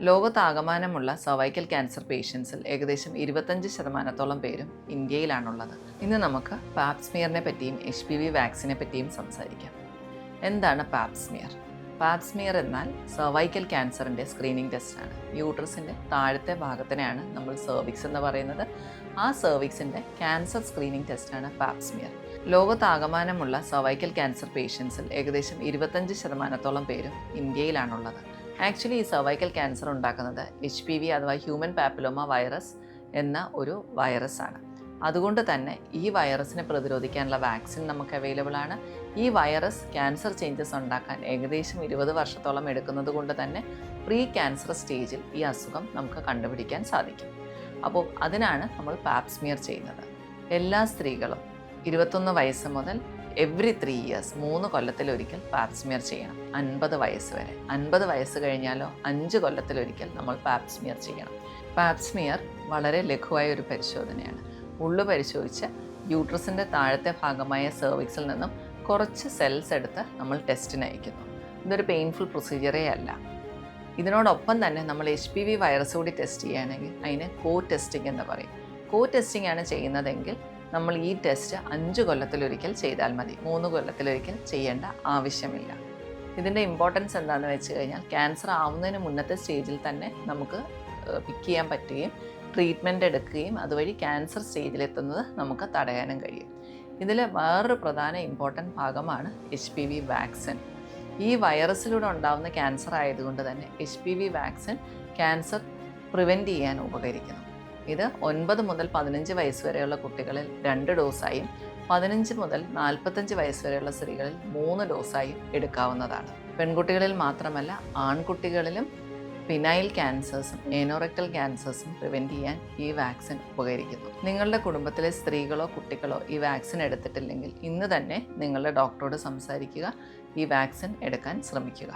ലോകത്താകമാനമുള്ള cervical cancer പേഷ്യൻസിൽ ഏകദേശം 25% പേരും ഇന്ത്യയിലാണുള്ളത്. ഇന്ന് നമുക്ക് പാപ്സ്മിയറിനെ പറ്റിയും HPV വാക്സിനെ പറ്റിയും സംസാരിക്കാം. എന്താണ് പാപ്സ്മിയർ? പാപ്സ്മിയർ എന്നാൽ സർവൈക്കൽ ക്യാൻസറിൻ്റെ സ്ക്രീനിങ് ടെസ്റ്റാണ്. യൂട്രസിൻ്റെ താഴത്തെ ഭാഗത്തിനെയാണ് നമ്മൾ സെർവിക്സ് എന്ന് പറയുന്നത്. ആ സെർവിക്സിൻ്റെ ക്യാൻസർ സ്ക്രീനിങ് ടെസ്റ്റാണ് പാപ്സ്മിയർ. ലോകത്താകമാനമുള്ള സർവൈക്കൽ ക്യാൻസർ പേഷ്യൻസിൽ ഏകദേശം 25% പേരും ഇന്ത്യയിലാണുള്ളത്. ആക്ച്വലി ഈ സർവൈക്കൽ ക്യാൻസർ ഉണ്ടാക്കുന്നത് HPV അഥവാ ഹ്യൂമൻ പാപ്പിലോമ വൈറസ് എന്ന ഒരു വൈറസാണ്. അതുകൊണ്ട് തന്നെ ഈ വൈറസിനെ പ്രതിരോധിക്കാനുള്ള വാക്സിൻ നമുക്ക് അവൈലബിൾ ആണ്. ഈ വൈറസ് ക്യാൻസർ ചേഞ്ചസ് ഉണ്ടാക്കാൻ ഏകദേശം 20 വർഷത്തോളം എടുക്കുന്നത് കൊണ്ട് തന്നെ പ്രീ ക്യാൻസർ സ്റ്റേജിൽ ഈ അസുഖം നമുക്ക് കണ്ടുപിടിക്കാൻ സാധിക്കും. അപ്പോൾ അതിനാണ് നമ്മൾ പാപ്സ്മിയർ ചെയ്യുന്നത്. എല്ലാ സ്ത്രീകളും 21 വയസ്സ് മുതൽ എവ്രി 3 ഇയേഴ്സ് 3 കൊല്ലത്തിലൊരിക്കൽ പാപ്സ്മിയർ ചെയ്യണം. 50 വയസ്സ് വരെ. 50 വയസ്സ് കഴിഞ്ഞാലോ 5 കൊല്ലത്തിലൊരിക്കൽ നമ്മൾ പാപ്സ്മിയർ ചെയ്യണം. പാപ്സ്മിയർ വളരെ ലഘുവായ ഒരു പരിശോധനയാണ്. ഉള്ളു പരിശോധിച്ച് യൂട്രസിൻ്റെ താഴത്തെ ഭാഗമായ സെർവിക്സിൽ നിന്നും കുറച്ച് സെൽസ് എടുത്ത് നമ്മൾ ടെസ്റ്റിന് അയക്കുന്നു. ഇതൊരു പെയിൻഫുൾ പ്രൊസീജിയറേ അല്ല. ഇതിനോടൊപ്പം തന്നെ നമ്മൾ HPV വൈറസ് കൂടി ടെസ്റ്റ് ചെയ്യുകയാണെങ്കിൽ അതിന് കോ ടെസ്റ്റിംഗ് എന്ന് പറയും. കോ ടെസ്റ്റിംഗ് ആണ് ചെയ്യുന്നതെങ്കിൽ നമ്മൾ ഈ ടെസ്റ്റ് 5 കൊല്ലത്തിലൊരിക്കൽ ചെയ്താൽ മതി. 3 കൊല്ലത്തിലൊരിക്കൽ ചെയ്യേണ്ട ആവശ്യമില്ല. ഇതിൻ്റെ ഇമ്പോർട്ടൻസ് എന്താണെന്ന് വെച്ച് കഴിഞ്ഞാൽ ക്യാൻസർ ആവുന്നതിന് മുന്നത്തെ സ്റ്റേജിൽ തന്നെ നമുക്ക് പിക്ക് ചെയ്യാൻ പറ്റുകയും ട്രീറ്റ്മെൻറ്റ് എടുക്കുകയും അതുവഴി ക്യാൻസർ സ്റ്റേജിലെത്തുന്നത് നമുക്ക് തടയാനും കഴിയും. ഇതിൽ വേറൊരു പ്രധാന ഇമ്പോർട്ടൻറ്റ് ഭാഗമാണ് HPV വാക്സിൻ. ഈ വൈറസിലൂടെ ഉണ്ടാകുന്ന ക്യാൻസർ ആയതുകൊണ്ട് തന്നെ HPV വാക്സിൻ ക്യാൻസർ പ്രിവെൻറ്റ് ചെയ്യാൻ ഉപകരിക്കുന്നു. ഇത് 9 മുതൽ 15 വയസ്സ് വരെയുള്ള കുട്ടികളിൽ 2 ഡോസായും 15 മുതൽ 45 വയസ്സ് വരെയുള്ള സ്ത്രീകളിൽ 3 ഡോസായും എടുക്കാവുന്നതാണ്. പെൺകുട്ടികളിൽ മാത്രമല്ല ആൺകുട്ടികളിലും ഫിനൈൽ ക്യാൻസേഴ്സും ഏനോറെക്ടൽ ക്യാൻസേഴ്സും പ്രിവെൻറ്റ് ചെയ്യാൻ ഈ വാക്സിൻ ഉപകരിക്കുന്നു. നിങ്ങളുടെ കുടുംബത്തിലെ സ്ത്രീകളോ കുട്ടികളോ ഈ വാക്സിൻ എടുത്തിട്ടില്ലെങ്കിൽ ഇന്ന് തന്നെ നിങ്ങളുടെ ഡോക്ടറോട് സംസാരിക്കുക. ഈ വാക്സിൻ എടുക്കാൻ ശ്രമിക്കുക.